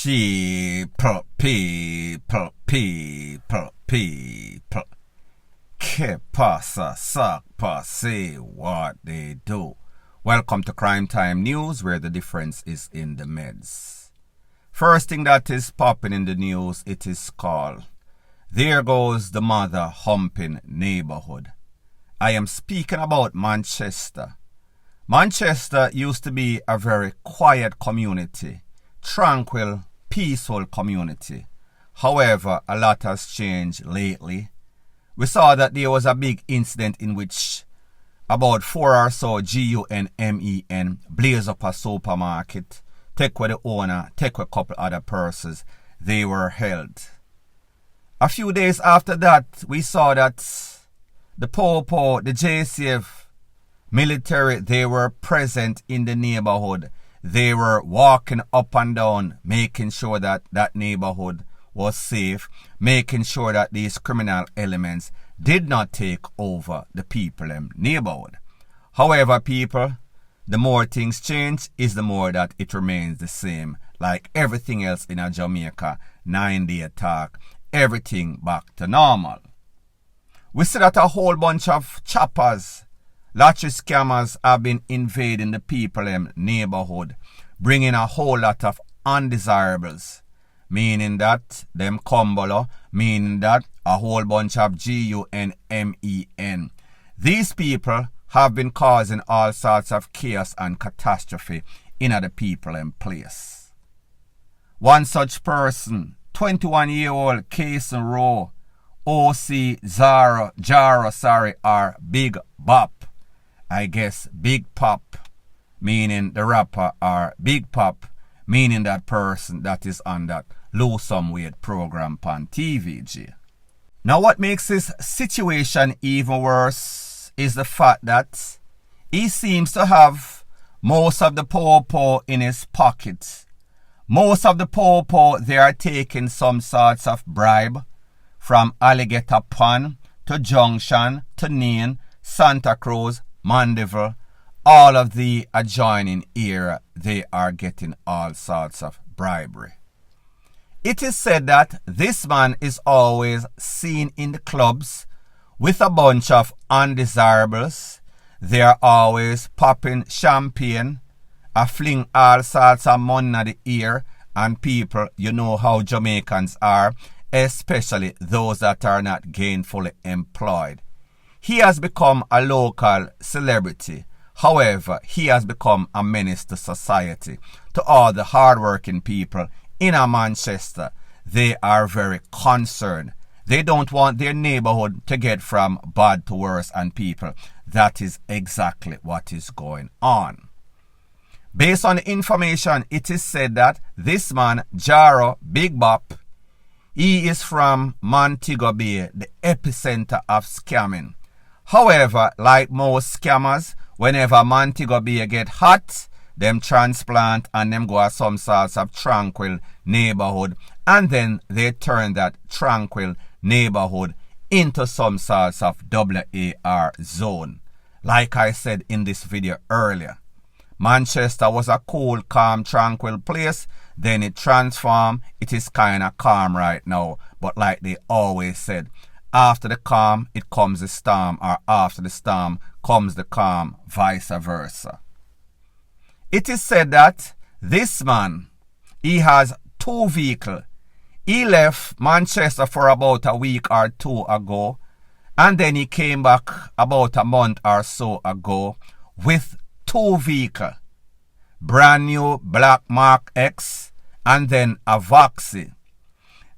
People. Que pasa, sakpa, say what they do. Welcome to Crime Time News, where the difference is in the meds. First thing that is popping in the news, it is called There Goes the Mother Humping Neighborhood. I am speaking about Manchester. Manchester used to be a very quiet community, tranquil, peaceful community. However, a lot has changed lately. We saw that there was a big incident in which about 4 or so GUNMEN blaze up a supermarket, take away the owner, take away a couple other persons. They were held. A few days after that, we saw that the POPO, the JCF military, they were present in the neighborhood. They were walking up and down, making sure that that neighborhood was safe, making sure that these criminal elements did not take over the people in neighborhood. However, people, the more things change is the more that it remains the same. Like everything else in a Jamaica 9-day attack, everything back to normal. We see that a whole bunch of choppers, lottery scammers have been invading the people in neighborhood, bringing a whole lot of undesirables. Meaning that them Kumbolo, meaning that a whole bunch of GUNMEN. These people have been causing all sorts of chaos and catastrophe in the people in place. One such person, 21-year-old C0P H0TTA, or Big Bop. I guess Big Pop, meaning the rapper, or Big Pop, meaning that person that is on that lose some weight program on TVG. Now what makes this situation even worse is the fact that he seems to have most of the POPO in his pocket. Most of the POPO, they are taking some sorts of bribe from Alligator Pond to Junction to Nain, Santa Cruz, Mandeville, all of the adjoining area, they are getting all sorts of bribery. It is said that this man is always seen in the clubs with a bunch of undesirables. They are always popping champagne, fling all sorts of money in the ear, and people, you know how Jamaicans are, especially those that are not gainfully employed. He has become a local celebrity. However, he has become a menace to society, to all the hardworking people in Manchester. They are very concerned. They don't want their neighborhood to get from bad to worse, and people, that is exactly what is going on. Based on the information, it is said that this man, Jaro, Big Bop, he is from Montego Bay, the epicenter of scamming. However, like most scammers, whenever Montego Bay get hot, them transplant and them go to some sorts of tranquil neighborhood, and then they turn that tranquil neighborhood into some sorts of WAR zone. Like I said in this video earlier, Manchester was a cool, calm, tranquil place. Then it transformed. It is kind of calm right now. But like they always said, after the calm, it comes the storm, or after the storm comes the calm, vice versa. It is said that this man, he has 2 vehicles. He left Manchester for about a week or 2 ago, and then he came back about a month or so ago with 2 vehicles. Brand new black Mark X and then a Voxy.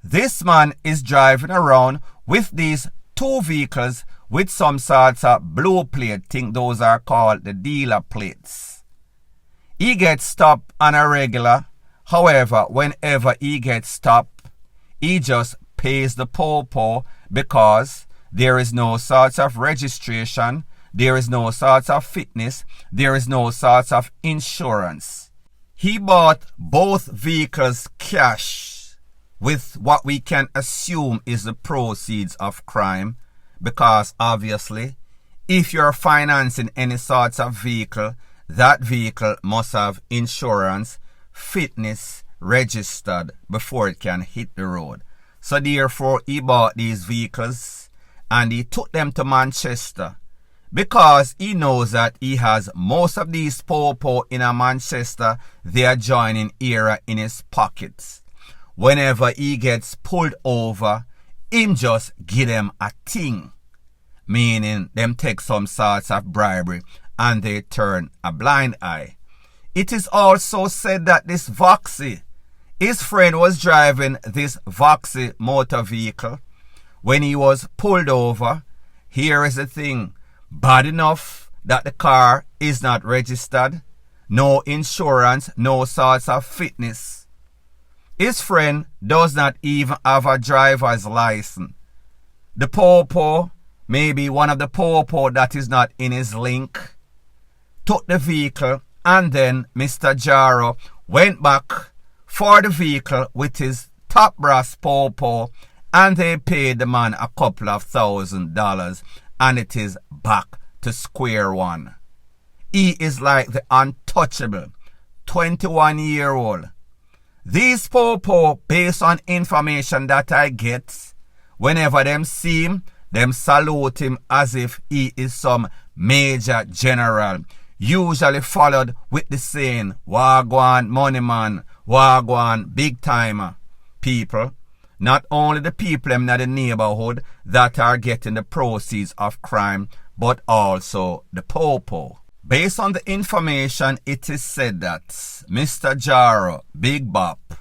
This man is driving around with these 2 vehicles with some sorts of blue plate. Think those are called the dealer plates. He gets stopped on a regular. However, whenever he gets stopped, he just pays the POPO because there is no sorts of registration, there is no sorts of fitness, there is no sorts of insurance. He bought both vehicles cash with what we can assume is the proceeds of crime, because obviously if you're financing any sorts of vehicle, that vehicle must have insurance, fitness, registered before it can hit the road. So therefore he bought these vehicles and he took them to Manchester because he knows that he has most of these po in a Manchester, they are joining era in his pockets. Whenever he gets pulled over, him just give them a thing. Meaning them take some sorts of bribery and they turn a blind eye. It is also said that this Voxy, his friend was driving this Voxy motor vehicle. When he was pulled over, here is the thing. Bad enough that the car is not registered, no insurance, no sorts of fitness. His friend does not even have a driver's license. The po, maybe one of the po that is not in his link, took the vehicle, and then Mr. Jaro went back for the vehicle with his top brass po, and they paid the man a couple of $1,000, and it is back to square one. He is like the untouchable 21-year-old. These po, based on information that I get, whenever them see him, them salute him as if he is some major general, usually followed with the saying, Wagwan money man, Wagwan big timer. People, not only the people in the neighborhood that are getting the proceeds of crime, but also the po. Based on the information, it is said that Mr. Jaro, Big Bop,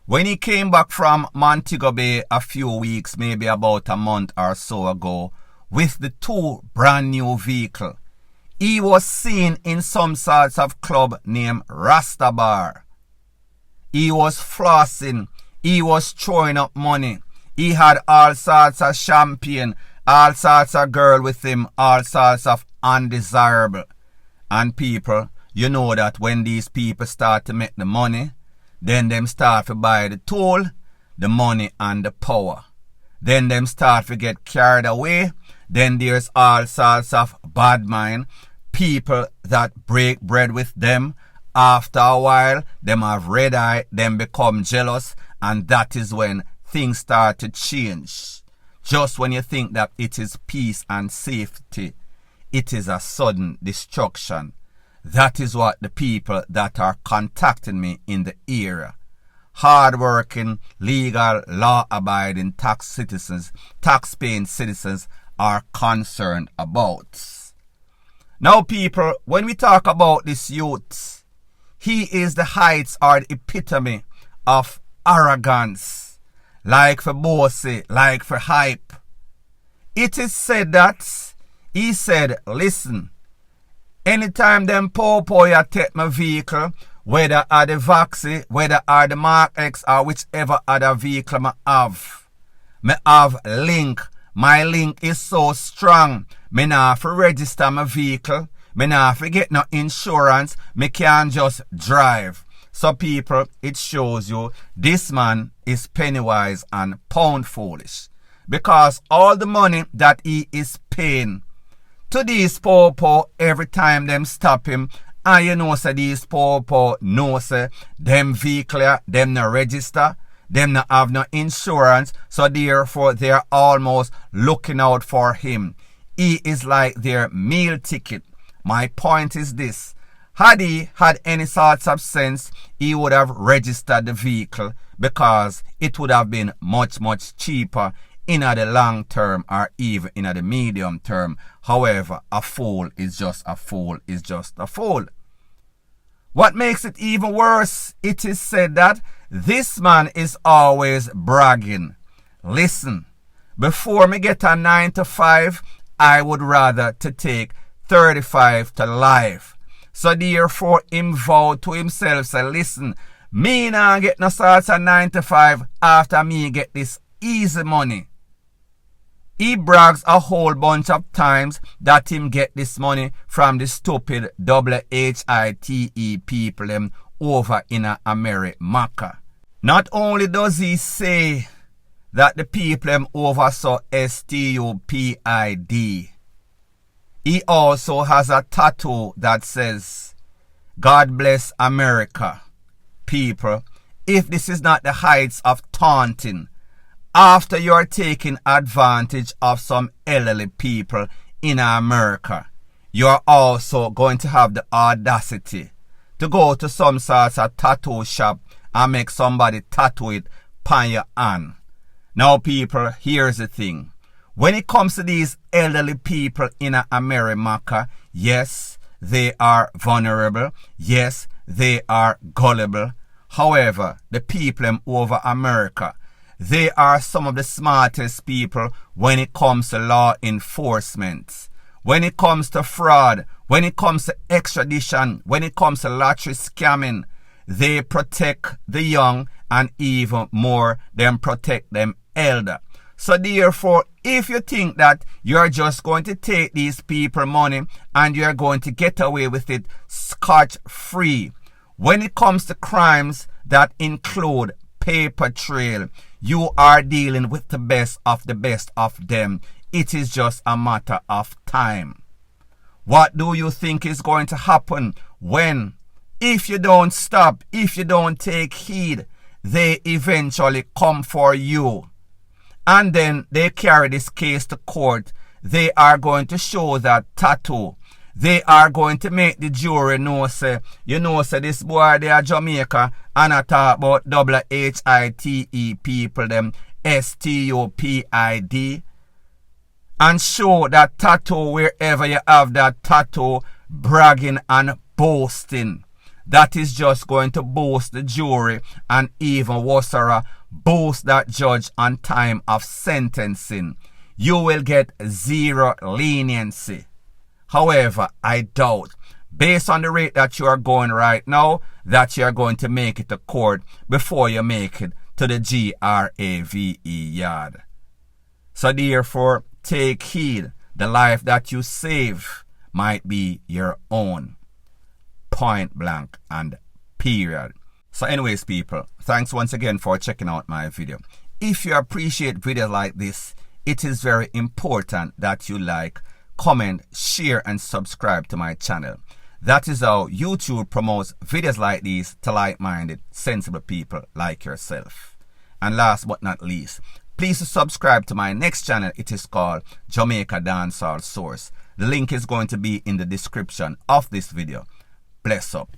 when he came back from Montego Bay a few weeks, maybe about a month or so ago, with the 2 brand new vehicles, he was seen in some sorts of club named Rasta Bar. He was flossing, he was throwing up money, he had all sorts of champagne, all sorts of girl with him, all sorts of undesirable. And people, you know that when these people start to make the money, then them start to buy the tool, the money and the power. Then them start to get carried away. Then there's all sorts of bad mind, people that break bread with them. After a while, them have red eye, them become jealous, and that is when things start to change. Just when you think that it is peace and safety, it is a sudden destruction. That is what the people that are contacting me in the area, hard-working, legal, law-abiding tax-paying citizens are concerned about. Now people, when we talk about this youth, he is the heights or the epitome of arrogance, like for bossy, like for hype. It is said that he said, listen, anytime them po you take my vehicle, whether are the Voxy, whether are the Mark X or whichever other vehicle I have link. My link is so strong. Me nah have to register my vehicle. Me nah have to get no insurance. Me can't just drive. So people, it shows you this man is penny wise and pound foolish. Because all the money that he is paying to these po every time them stop him, and you know say these po know say them vehicle, them no register, them no have no insurance, so therefore they're almost looking out for him. He is like their meal ticket. My point is this: had he had any sorts of sense, he would have registered the vehicle, because it would have been much cheaper in the long term or even in the medium term. However, a fool is just a fool is just a fool. What makes it even worse, it is said that this man is always bragging. Listen, before me get a 9 to 5, I would rather to take 35 to life. So therefore him vowed to himself, say, listen, me nah get no sorts of 9 to 5 after me get this easy money. He brags a whole bunch of times that him get this money from the stupid HITE people them over in America. Not only does he say that the people them over saw STUPID, he also has a tattoo that says, God bless America. People, if this is not the heights of taunting, after you're taking advantage of some elderly people in America, you're also going to have the audacity to go to some sort of tattoo shop and make somebody tattoo it on your hand. Now, people, here's the thing. When it comes to these elderly people in America, yes, they are vulnerable. Yes, they are gullible. However, the people over America, they are some of the smartest people when it comes to law enforcement. When it comes to fraud, when it comes to extradition, when it comes to lottery scamming, they protect the young and even more than protect them elder. So therefore, if you think that you're just going to take these people money and you're going to get away with it scot-free, when it comes to crimes that include paper trail, you are dealing with the best of them. It is just a matter of time. What do you think is going to happen when, if you don't stop, if you don't take heed, they eventually come for you? And then they carry this case to court. They are going to show that tattoo. They are going to make the jury know, say, say this boy, they are Jamaica, and I talk about HITE people, them STOPID, and show that tattoo wherever you have that tattoo, bragging and boasting. That is just going to boast the jury and even worse, boast that judge on time of sentencing. You will get zero leniency. However, I doubt, based on the rate that you are going right now, that you are going to make it to court before you make it to the GRAVE yard. So therefore, take heed. The life that you save might be your own. Point blank and period. So anyways, people, thanks once again for checking out my video. If you appreciate videos like this, it is very important that you like, comment, share, and subscribe to my channel. That is how YouTube promotes videos like these to like-minded, sensible people like yourself. And last but not least, please subscribe to my next channel. It is called Jamaica Dancehall Source. The link is going to be in the description of this video. Bless up.